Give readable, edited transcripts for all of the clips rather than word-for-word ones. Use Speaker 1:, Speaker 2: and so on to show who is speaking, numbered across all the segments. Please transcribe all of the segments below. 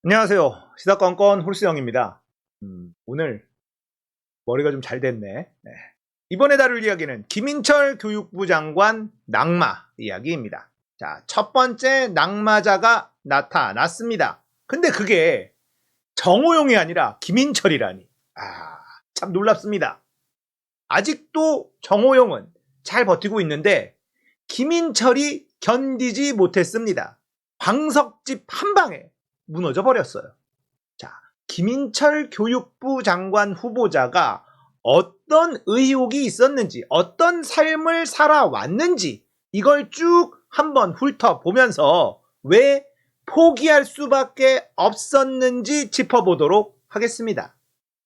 Speaker 1: 안녕하세요. 시사건건 홀수영입니다. 오늘 머리가 좀 잘 됐네. 네. 이번에 다룰 이야기는 김인철 교육부 장관 낙마 이야기입니다. 자, 첫 번째 낙마자가 나타났습니다. 근데 그게 정호용이 아니라 김인철이라니. 참 놀랍습니다. 아직도 정호용은 잘 버티고 있는데 김인철이 견디지 못했습니다. 방석집 한 방에 무너져 버렸어요. 자, 김인철 교육부 장관 후보자가 어떤 의혹이 있었는지, 어떤 삶을 살아왔는지 이걸 쭉 한번 훑어보면서 왜 포기할 수밖에 없었는지 짚어보도록 하겠습니다.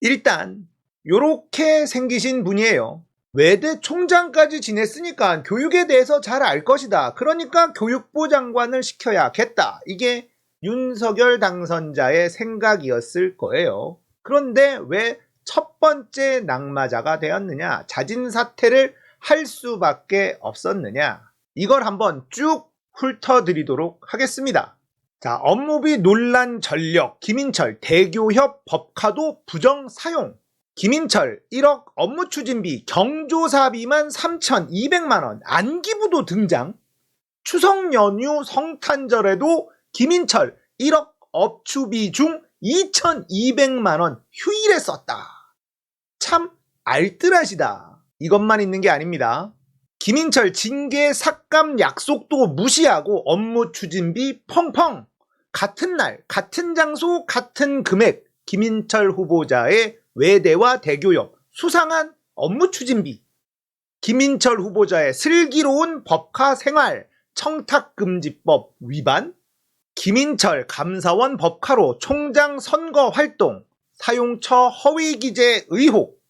Speaker 1: 일단 요렇게 생기신 분이에요. 외대 총장까지 지냈으니까 교육에 대해서 잘 알 것이다. 그러니까 교육부 장관을 시켜야겠다. 이게 윤석열 당선자의 생각이었을 거예요. 그런데 왜 첫 번째 낙마자가 되었느냐? 자진 사퇴를 할 수밖에 없었느냐? 이걸 한번 쭉 훑어드리도록 하겠습니다. 자, 업무비 논란 전력, 김인철 대교협 법카도 부정 사용. 김인철 1억 업무추진비 경조사비만 3,200만원 안기부도 등장. 추석 연휴 성탄절에도 김인철 1억 업추비 중 2,200만원 휴일에 썼다. 참 알뜰하시다. 이것만 있는 게 아닙니다. 김인철 징계 삭감 약속도 무시하고 업무 추진비 펑펑. 같은 날, 같은 장소, 같은 금액 김인철 후보자의 외대와 대교협 수상한 업무 추진비. 김인철 후보자의 슬기로운 법카 생활 청탁금지법 위반. 김인철 감사원 법카로 총장 선거 활동 사용처 허위 기재 의혹.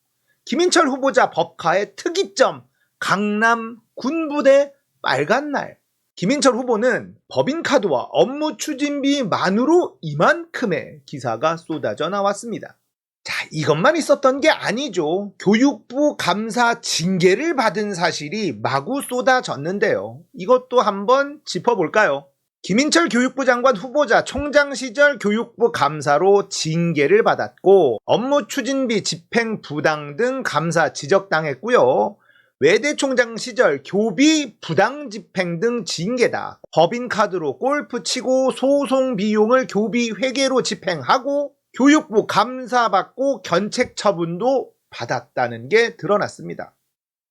Speaker 1: 김인철 후보자 법카의 특이점 강남 군부대 빨간 날. 김인철 후보는 법인카드와 업무 추진비만으로 이만큼의 기사가 쏟아져 나왔습니다. 자, 이것만 있었던 게 아니죠. 교육부 감사 징계를 받은 사실이 마구 쏟아졌는데요. 이것도 한번 짚어볼까요? 김인철 교육부 장관 후보자 총장 시절 교육부 감사로 징계를 받았고 업무 추진비 집행 부당 등 감사 지적당했고요. 외대 총장 시절 교비 부당 집행 등 징계다. 법인카드로 골프 치고 소송 비용을 교비 회계로 집행하고 교육부 감사받고 견책 처분도 받았다는 게 드러났습니다.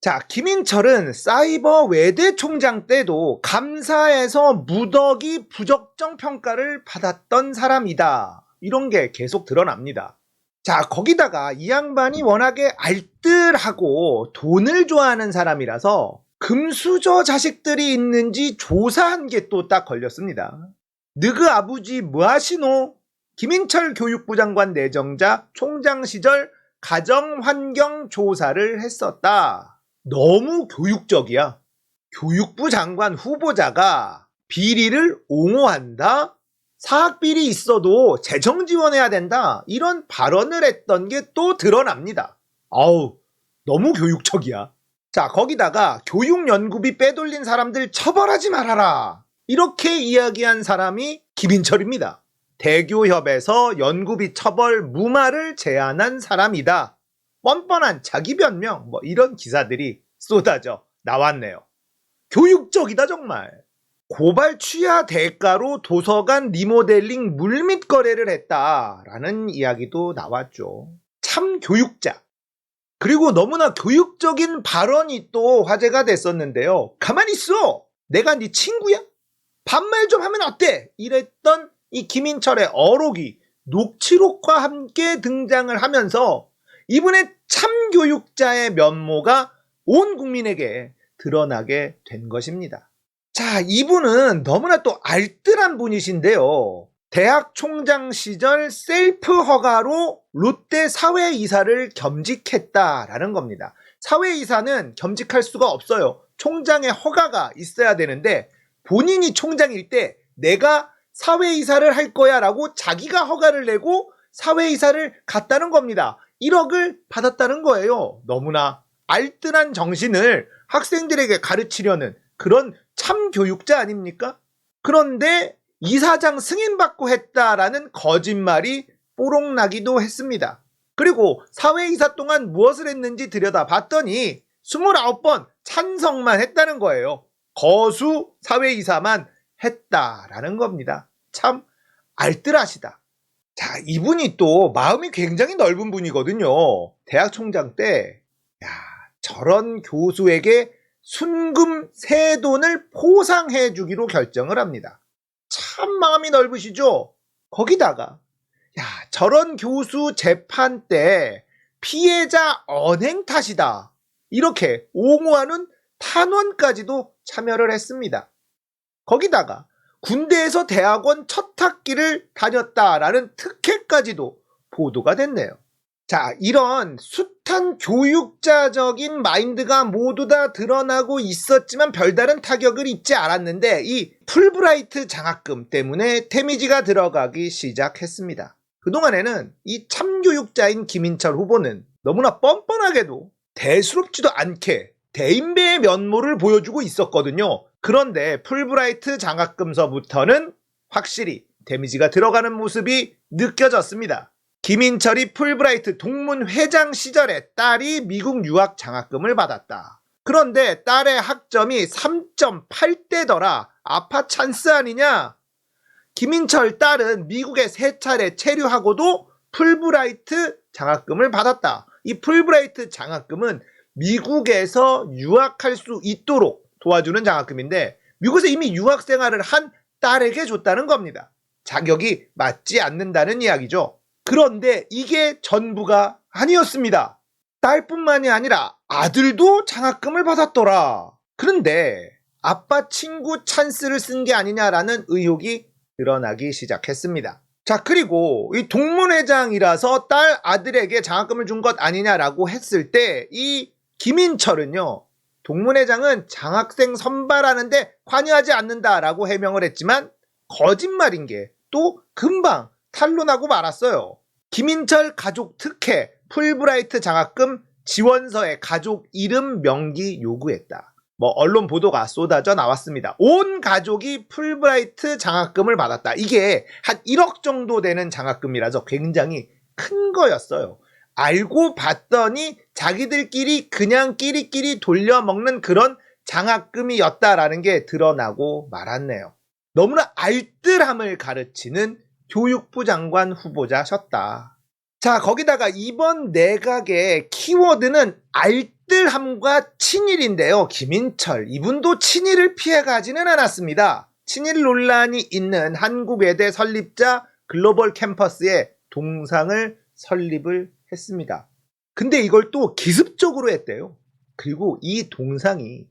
Speaker 1: 자, 김인철은 사이버 외대 총장 때도 감사에서 무더기 부적정 평가를 받았던 사람이다. 이런 게 계속 드러납니다. 자, 거기다가 이 양반이 워낙에 알뜰하고 돈을 좋아하는 사람이라서 금수저 자식들이 있는지 조사한 게 또 딱 걸렸습니다. 느그 아부지 뭐하시노? 김인철 교육부 장관 내정자 총장 시절 가정환경 조사를 했었다. 너무 교육적이야. 교육부 장관 후보자가 비리를 옹호한다? 사학비리 있어도 재정 지원해야 된다. 이런 발언을 했던 게 또 드러납니다. 아우, 너무 교육적이야. 자, 거기다가 교육연구비 빼돌린 사람들 처벌하지 말아라. 이렇게 이야기한 사람이 김인철입니다. 대교협에서 연구비 처벌 무마를 제안한 사람이다. 뻔뻔한 자기 변명 이런 기사들이 쏟아져 나왔네요. 교육적이다 정말. 고발 취하 대가로 도서관 리모델링 물밑 거래를 했다라는 이야기도 나왔죠. 참 교육자. 그리고 너무나 교육적인 발언이 또 화제가 됐었는데요. 가만히 있어. 내가 네 친구야? 반말 좀 하면 어때? 이랬던 이 김인철의 어록이 녹취록과 함께 등장을 하면서 이분의 참교육자의 면모가 온 국민에게 드러나게 된 것입니다. 자, 이분은 너무나 또 알뜰한 분이신데요. 대학 총장 시절 셀프 허가로 롯데 사회이사를 겸직했다라는 겁니다. 사회이사는 겸직할 수가 없어요. 총장의 허가가 있어야 되는데 본인이 총장일 때 내가 사회이사를 할 거야 라고 자기가 허가를 내고 사회이사를 갔다는 겁니다. 1억을 받았다는 거예요. 너무나 알뜰한 정신을 학생들에게 가르치려는 그런 참교육자 아닙니까? 그런데 이사장 승인받고 했다라는 거짓말이 뽀록나기도 했습니다. 그리고 사회이사 동안 무엇을 했는지 들여다봤더니 29번 찬성만 했다는 거예요. 거수 사회이사만 했다라는 겁니다. 참 알뜰하시다. 자, 이분이 또 마음이 굉장히 넓은 분이거든요. 대학 총장 때 저런 교수에게 순금 세돈을 포상해 주기로 결정을 합니다. 참 마음이 넓으시죠? 거기다가 저런 교수 재판 때 피해자 언행 탓이다, 이렇게 옹호하는 탄원까지도 참여를 했습니다. 거기다가 군대에서 대학원 첫 학기를 다녔다라는 특혜까지도 보도가 됐네요. 자, 이런 숱한 교육자적인 마인드가 모두 다 드러나고 있었지만 별다른 타격을 입지 않았는데 이 풀브라이트 장학금 때문에 데미지가 들어가기 시작했습니다. 그동안에는 이 참교육자인 김인철 후보는 너무나 뻔뻔하게도 대수롭지도 않게 대인배의 면모를 보여주고 있었거든요. 그런데 풀브라이트 장학금서부터는 확실히 데미지가 들어가는 모습이 느껴졌습니다. 김인철이 풀브라이트 동문 회장 시절에 딸이 미국 유학 장학금을 받았다. 그런데 딸의 학점이 3.8대더라. 아파 찬스 아니냐? 김인철 딸은 미국에 3차례 체류하고도 풀브라이트 장학금을 받았다. 이 풀브라이트 장학금은 미국에서 유학할 수 있도록 도와주는 장학금인데 미국에서 이미 유학 생활을 한 딸에게 줬다는 겁니다. 자격이 맞지 않는다는 이야기죠. 그런데 이게 전부가 아니었습니다. 딸뿐만이 아니라 아들도 장학금을 받았더라. 그런데 아빠 친구 찬스를 쓴 게 아니냐라는 의혹이 드러나기 시작했습니다. 자, 그리고 이 동문회장이라서 딸 아들에게 장학금을 준 것 아니냐라고 했을 때 이 김인철은요, 동문회장은 장학생 선발하는데 관여하지 않는다라고 해명을 했지만 거짓말인 게 또 금방 탄로나고 말았어요. 김인철 가족 특혜 풀브라이트 장학금 지원서에 가족 이름 명기 요구했다. 언론 보도가 쏟아져 나왔습니다. 온 가족이 풀브라이트 장학금을 받았다. 이게 한 1억 정도 되는 장학금이라서 굉장히 큰 거였어요. 알고 봤더니 자기들끼리 그냥 끼리끼리 돌려먹는 그런 장학금이었다라는 게 드러나고 말았네요. 너무나 알뜰함을 가르치는 교육부 장관 후보자셨다. 자, 거기다가 이번 내각의 키워드는 알뜰함과 친일인데요. 김인철, 이분도 친일을 피해가지는 않았습니다. 친일 논란이 있는 한국외대 설립자 글로벌 캠퍼스에 동상을 설립을 했습니다. 근데 이걸 또 기습적으로 했대요. 그리고 이 동상이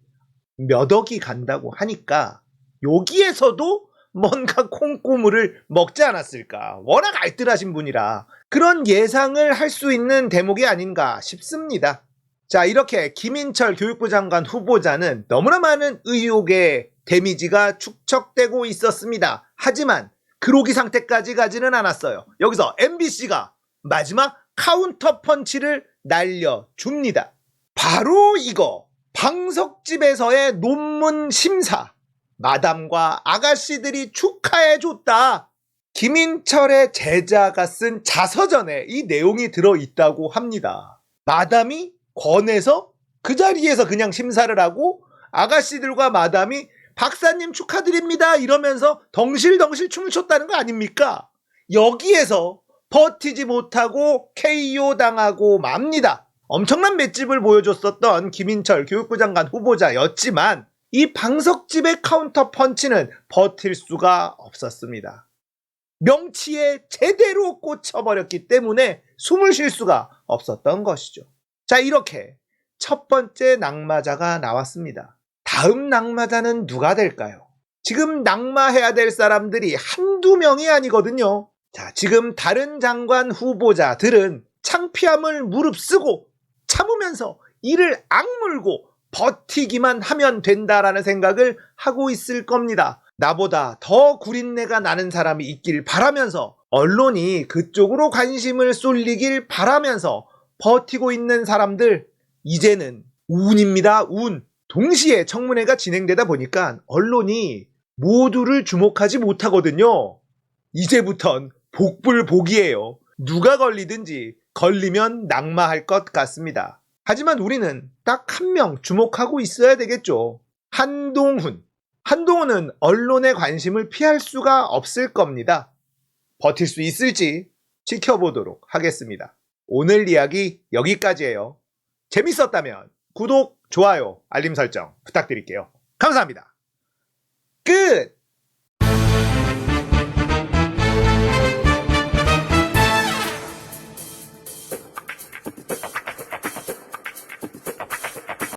Speaker 1: 몇 억이 간다고 하니까 여기에서도 뭔가 콩고물을 먹지 않았을까. 워낙 알뜰하신 분이라 그런 예상을 할 수 있는 대목이 아닌가 싶습니다. 자, 이렇게 김인철 교육부 장관 후보자는 너무나 많은 의혹의 데미지가 축적되고 있었습니다. 하지만 그로기 상태까지 가지는 않았어요. 여기서 MBC가 마지막 카운터 펀치를 날려줍니다. 바로 이거, 방석집에서의 논문 심사. 마담과 아가씨들이 축하해줬다. 김인철의 제자가 쓴 자서전에 이 내용이 들어있다고 합니다. 마담이 권해서 그 자리에서 그냥 심사를 하고 아가씨들과 마담이 박사님 축하드립니다 이러면서 덩실덩실 춤을 췄다는 거 아닙니까? 여기에서 버티지 못하고 KO 당하고 맙니다. 엄청난 맷집을 보여줬었던 김인철 교육부 장관 후보자였지만 이 방석집의 카운터 펀치는 버틸 수가 없었습니다. 명치에 제대로 꽂혀버렸기 때문에 숨을 쉴 수가 없었던 것이죠. 자, 이렇게 첫 번째 낙마자가 나왔습니다. 다음 낙마자는 누가 될까요? 지금 낙마해야 될 사람들이 한두 명이 아니거든요. 자, 지금 다른 장관 후보자들은 창피함을 무릅쓰고 참으면서 이를 악물고 버티기만 하면 된다라는 생각을 하고 있을 겁니다. 나보다 더 구린내가 나는 사람이 있길 바라면서 언론이 그쪽으로 관심을 쏠리길 바라면서 버티고 있는 사람들, 이제는 운입니다. 운. 동시에 청문회가 진행되다 보니까 언론이 모두를 주목하지 못하거든요. 이제부턴 복불복이에요. 누가 걸리든지 걸리면 낙마할 것 같습니다. 하지만 우리는 딱 한 명 주목하고 있어야 되겠죠. 한동훈. 한동훈은 언론의 관심을 피할 수가 없을 겁니다. 버틸 수 있을지 지켜보도록 하겠습니다. 오늘 이야기 여기까지예요. 재밌었다면 구독, 좋아요, 알림 설정 부탁드릴게요. 감사합니다. 끝!